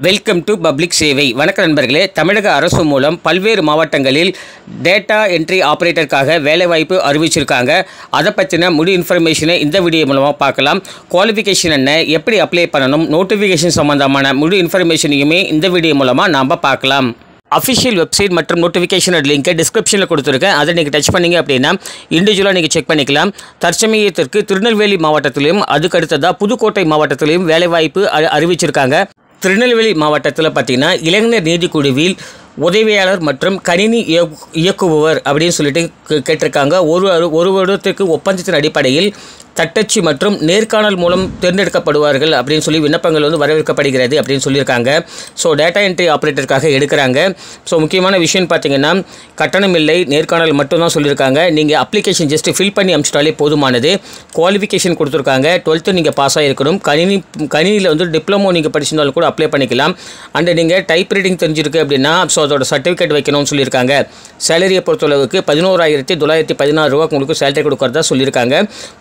Welcome to public சேவை. வணக்க நண்பர்களே, தமிழக அரசு மூலம் பல்வேறு மாவட்டங்களில் டேட்டா என்ட்ரி ஆப்ரேட்டருக்காக வேலைவாய்ப்பு அறிவிச்சிருக்காங்க. அதை பற்றின முழு இன்ஃபர்மேஷனை இந்த வீடியோ மூலமாக பார்க்கலாம். குவாலிஃபிகேஷன் என்ன, எப்படி அப்ளை பண்ணணும், நோட்டிஃபிகேஷன் சம்மந்தமான முழு இன்ஃபர்மேஷனையுமே இந்த வீடியோ மூலமாக நாம் பார்க்கலாம். அஃபிஷியல் வெப்சைட் மற்றும் நோட்டிஃபிகேஷனோட லிங்கை டிஸ்கிரிப்ஷனில் கொடுத்துருக்கேன். அதை நீங்கள் டச் பண்ணிங்க அப்படின்னா இண்டிவிஜுவலாக நீங்கள் செக் பண்ணிக்கலாம். தற்சமயத்திற்கு திருநெல்வேலி மாவட்டத்திலையும் அதுக்கு அடுத்ததாக புதுக்கோட்டை மாவட்டத்திலையும் வேலைவாய்ப்பு அறிவிச்சிருக்காங்க. திருநெல்வேலி மாவட்டத்தில் பார்த்திங்கன்னா இளைஞர் நீதிக்குழுவில் உதவியாளர் மற்றும் கணினி இயக்குபவர் அப்படின்னு சொல்லிட்டு கேட்டிருக்காங்க. ஒரு வருடத்திற்கு ஒப்பந்தத்தின் அடிப்படையில் தட்டச்சு மற்றும் நேர்காணல் மூலம் தேர்ந்தெடுக்கப்படுவார்கள் அப்படின்னு சொல்லி விண்ணப்பங்கள் வரவேற்கப்படுகிறது அப்படின்னு சொல்லியிருக்காங்க. ஸோ டேட்டா என்ட்ரி ஆப்ரேட்டருக்காக எடுக்கிறாங்க. ஸோ முக்கியமான விஷயம் பார்த்திங்கன்னா கட்டணம் இல்லை, நேர்காணல் மட்டும்தான் சொல்லியிருக்காங்க. நீங்கள் அப்ளிகேஷன் ஜஸ்ட்டு ஃபில் பண்ணி அனுப்பிச்சிட்டாலே போதுமானது. குவாலிஃபிகேஷன் கொடுத்துருக்காங்க. 12th நீங்கள் பாஸ் ஆகிருக்கணும். கணினியில் டிப்ளமோ நீங்கள் படிச்சிருந்தாலும் கூட அப்ளை பண்ணிக்கலாம். அண்ட் நீங்கள் டைப் ரைட்டிங் தெரிஞ்சிருக்கு அப்படின்னா ஸோ அதோட சர்டிஃபிகேட் வைக்கணும்னு சொல்லியிருக்காங்க. சேலரியை பொறுத்தளவுக்கு 11,916 ரூபா உங்களுக்கு சேலரி கொடுக்குறதா சொல்லியிருக்காங்க.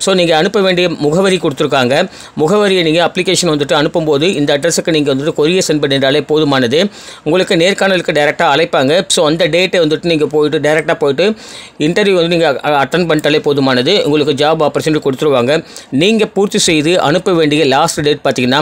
ஸோ நீங்கள் அனுப்ப வேண்டிய முகவரி கொடுத்துருக்காங்க. முகவரியை நீங்கள் அப்ளிகேஷன் அனுப்பும்போது இந்த அட்ரஸுக்கு நீங்கள் கொரியர் சென்ட் பண்ணிட்டாலே போதுமானது. உங்களுக்கு நேர்காணலுக்கு டேரெக்டாக அழைப்பாங்க. ஸோ அந்த டேட்டை நீங்கள் போயிட்டு டேரெக்டாக போயிட்டு இன்டர்வியூ நீங்கள் அட்டன் பண்ணிட்டாலே போதுமானது. உங்களுக்கு ஜாப் ஆப்பர்ச்சுனிட்டி கொடுத்துருவாங்க. நீங்கள் பூர்த்தி செய்து அனுப்ப வேண்டிய லாஸ்ட் டேட் பார்த்திங்கன்னா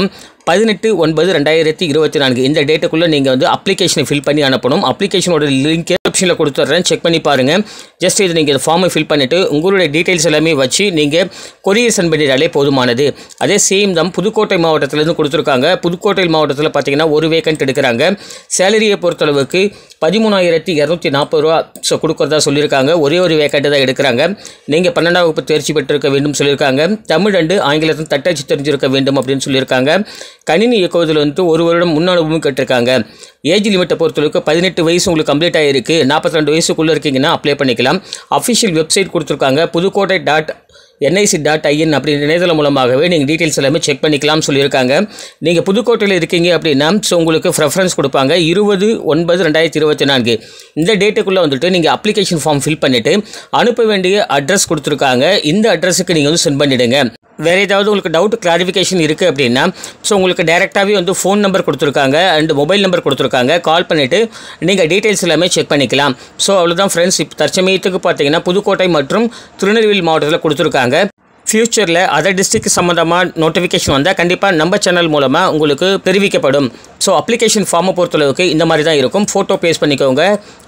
18/9/2024 இந்த டேட்டுக்குள்ளே நீங்கள் அப்ளிகேஷனை ஃபில் பண்ணி அனுப்பணும். அப்ளிகேஷனோட லிங்க் டிஸ்கிரிப்ஷனில் கொடுத்துட்றேன், செக் பண்ணி பாருங்கள். ஜஸ்ட் இது நீங்கள் ஃபார்மை ஃபில் பண்ணிவிட்டு உங்களுடைய டீட்டெயில்ஸ் எல்லாமே வச்சு நீங்கள் கொரியர் சென்ட் பண்ணிட்டாலே போதுமானது. அதே சேம் தான் புதுக்கோட்டை மாவட்டத்திலேருந்து கொடுத்துருக்காங்க. புதுக்கோட்டை மாவட்டத்தில் பார்த்திங்கன்னா ஒரு வேக்கண்ட் எடுக்கிறாங்க. சேலரியை பொறுத்தளவுக்கு 13,240 ரூபா ஸோ கொடுக்குறதா சொல்லியிருக்காங்க. ஒரே ஒரு வேக்கண்ட்டு தான் எடுக்கிறாங்க. நீங்கள் 12ஆம் வகுப்பு தேர்ச்சி பெற்றிருக்க வேண்டும் சொல்லியிருக்காங்க. தமிழ் அண்டு ஆங்கிலத்தில் தட்டச்சு தெரிஞ்சிருக்க வேண்டும் அப்படின்னு சொல்லியிருக்காங்க. கணினி இயக்குவதில் ஒரு வருடம் முன் அனுபவம் கேட்டிருக்காங்க. ஏஜ் லிமிட்டை பொறுத்தளவுக்கு 18 வயசு உங்களுக்கு கம்ப்ளீட் ஆகிருக்கு. 42 வயசுக்குள்ளே இருக்கீங்கன்னா அப்ளை பண்ணிக்கலாம். அஃபிஷியல் வெப்சைட் கொடுத்துருக்காங்க. புதுக்கோட்டை.nic.in அப்படின்ற இணையதளம் மூலமாகவே நீங்கள் டீட்டெயில்ஸ் எல்லாமே செக் பண்ணிக்கலாம்னு சொல்லியிருக்காங்க. நீங்கள் புதுக்கோட்டையில் இருக்கீங்க அப்படின்னா ஸோ உங்களுக்கு ப்ரெஃபரன்ஸ் கொடுப்பாங்க. 20/9/2024 இந்த டேட்டுக்குள்ளே நீங்கள் அப்ளிகேஷன் ஃபார்ம் ஃபில் பண்ணிவிட்டு அனுப்ப வேண்டிய அட்ரஸ் கொடுத்துருக்காங்க. இந்த அட்ரஸுக்கு நீங்கள் சென்ட் பண்ணிவிடுங்க. வேறு ஏதாவது உங்களுக்கு டவுட் கிளாரிஃபிகேஷன் இருக்குது அப்படின்னா ஸோ உங்களுக்கு டேரெக்டாகவே ஃபோன் நம்பர் கொடுத்துருக்காங்க அண்ட் மொபைல் நம்பர் கொடுத்துருக்காங்க. கால் பண்ணிவிட்டு நீங்கள் டீட்டெயில்ஸ் எல்லாமே செக் பண்ணிக்கலாம். ஸோ அவ்வளோதான் ஃப்ரெண்ட்ஸ். இப்போ தற்சமயத்துக்கு பார்த்தீங்கன்னா புதுக்கோட்டை மற்றும் திருநெல்வேலி மாவட்டத்தில் கொடுத்துருக்காங்க. ஃப்யூச்சரில் அதர் டிஸ்ட்ரிக்ட் சம்மந்தமாக நோட்டிஃபிகேஷன் வந்தால் கண்டிப்பாக நம்ம சேனல் மூலமாக உங்களுக்கு தெரிவிக்கப்படும். ஸோ அப்ளிகேஷன் ஃபார்மை பொறுத்தளவுக்கு இந்த மாதிரி தான் இருக்கும். ஃபோட்டோ பேஸ்ட் பண்ணிக்கோங்க.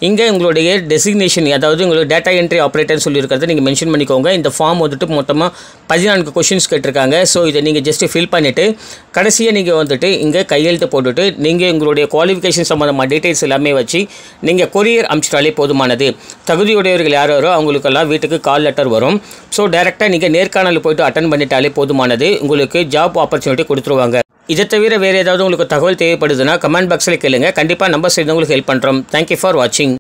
இங்கே உங்களுடைய டெசிக்னேஷன் அதாவது உங்களுக்கு டேட்டா என்ட்ரி ஆப்ரேட்டர்னு சொல்லியிருக்கிறத நீங்கள் மென்ஷன் பண்ணிக்கோங்க. இந்த ஃபார்ம் மொத்தமாக 14 கொஷின்ஸ் கேட்டிருக்காங்க. ஸோ இதை நீங்கள் ஜஸ்ட்டு ஃபில் பண்ணிவிட்டு கடைசியாக நீங்கள் இங்கே கையெழுத்து போட்டுட்டு நீங்கள் உங்களுடைய குவாலிஃபிகேஷன் சம்மந்தமாக டீட்டெயில்ஸ் எல்லாமே வச்சு நீங்கள் கொரியர் அனுப்பிச்சிட்டாலே போதுமானது. தகுதியுடையவர்கள் யாரோ அவங்களுக்கெல்லாம் வீட்டுக்கு கால் லெட்டர் வரும். ஸோ டேரெக்டாக நீங்கள் நேர்காணல் போய்ட்டு அட்டன் பண்ணிட்டாலே போதுமானது. உங்களுக்கு ஜாப் ஆப்பர்ச்சுனிட்டி கொடுத்துருவாங்க. இதை தவிர வேறு ஏதாவது உங்களுக்கு தகவல் தேவைப்படுதுன்னா கமெண்ட் பாக்ஸில் கேளுங்க. கண்டிப்பாக நம்ம செய்து உங்களுக்கு ஹெல்ப் பண்ணுறோம். தேங்க்யூ ஃபார் வாட்சிங்.